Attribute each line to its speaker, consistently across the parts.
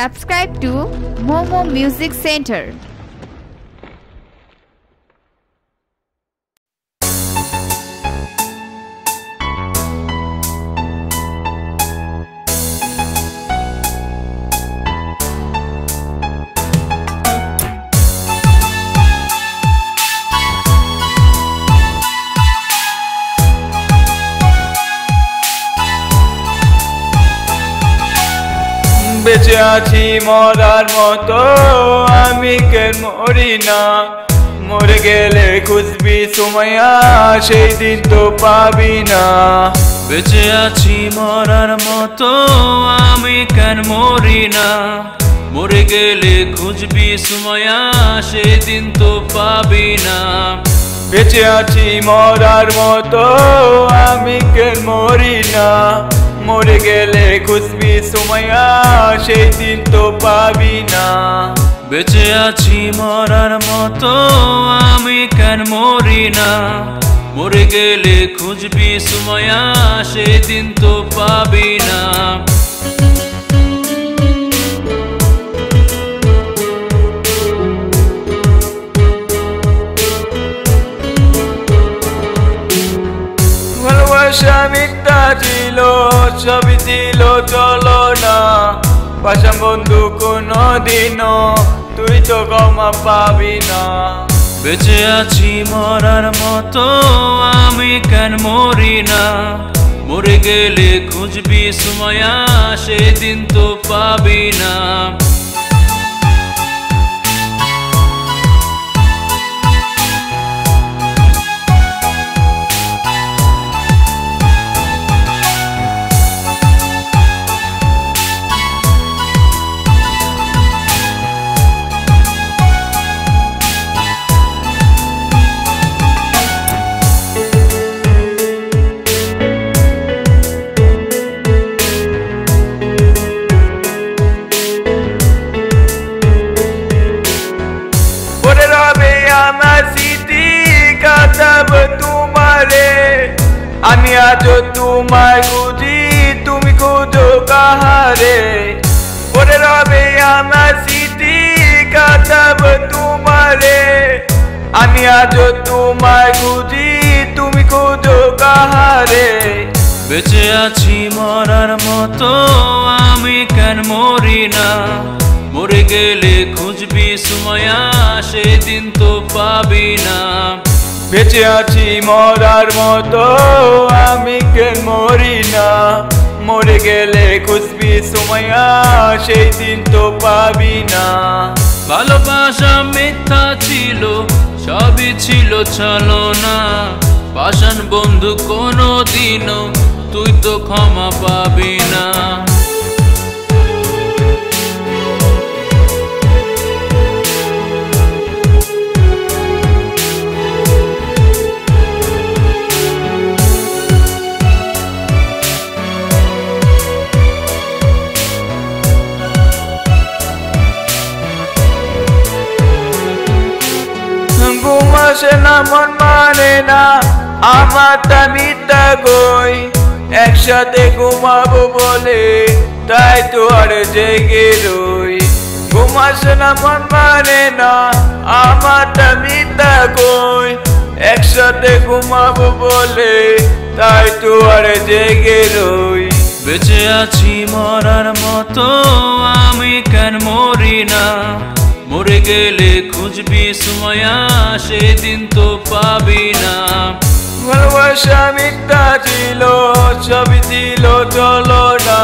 Speaker 1: subscribe to Momo Music Center.
Speaker 2: বেঁচে আছি মরার মতো আমি কেন মরি না মরে গেলে খুঁজবি সুমাইয়া সেই দিন তো পাবি না
Speaker 3: বেঁচে আছি মরার মতো আমি কেন মরি না মরে গেলে খুঁজবি সুমাইয়া সেই দিন তো পাবি না
Speaker 2: বেঁচে আছি মরার মতো আমি কেন মরি না মরে গেলে খুঁজবি সুমাইয়া সেই দিন তো পাবি না
Speaker 3: বেঁচে আছি মরার মতো আমি কেন মরি না মরে গেলে খুঁজবি সুমাইয়া সেই দিন তো পাবি না
Speaker 2: ভালোবাসা মিথ্যা ছিল সবই ছিল চলো না পাশাম বন্ধু কোনো দিনও তুই তো ক্ষমা পাবি না
Speaker 3: বেঁচে আছি মরার মতো আমি কেন মরি না মরে গেলে খুঁজবি সুমাইয়া সেদিন তো পাবি না
Speaker 2: तुम्हारे আমি আজ তোমায় খুঁজি তুমি খুঁজো কাহারে পড়ে রবে আমার স্মৃতি কাটাব তোমারে আমি আজ তোমায় খুঁজি তুমি খুঁজো কাহারে
Speaker 3: বেঁচে আছি মরার মতো আমি কেন মরি না মরে গেলে খুঁজবি সুমাইয়া সেদিন তো পাবি না
Speaker 2: বেঁচে আছি মরার মতো আমি কেন মরি না মরে গেলে খুঁজবি সুমাইয়া সেই দিন তো পাবি না
Speaker 3: ভালোবাসা মিথ্যা ছিল সবই ছিল চলো না পাষাণ বন্ধু কোনো দিনও তুই তো ক্ষমা পাবি না
Speaker 2: ঘুমাসে না মন মানে না আমার মিথ্যা গই একসাথে ঘুমাবো বলে তাই তো আর জেগে রই ঘুমাসে না মন মানে না আমার মিথ্যা গই একসাথে ঘুমাবো বলে তাই তো আর জেগে রই
Speaker 3: বেঁচে আছি মরার মতো আমি কেন মরি না মরে গেলে খুঁজবি সুমাইয়া সেদিন তো পাবি না
Speaker 2: ভালোবাসা মিথ্যা ছিল সবই ছিল চলো না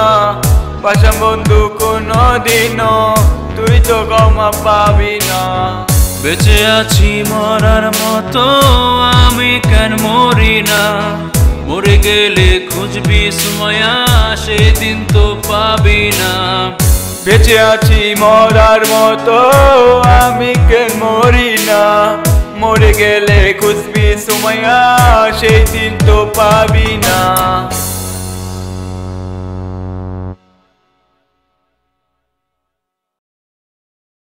Speaker 2: পাশাম বন্ধু কোনো দিনও তুই তো ক্ষমা পাবি না
Speaker 3: বেঁচে আছি মরার মতো আমি কেন মরি না মরে গেলে খুঁজবি সুমাইয়া সেদিন তো পাবি না
Speaker 2: বেঁচে আছি মরার মতো আমি কেন মরি না মরে গেলে খুঁজবি সুমাইয়া সেই দিন তো পাবি না।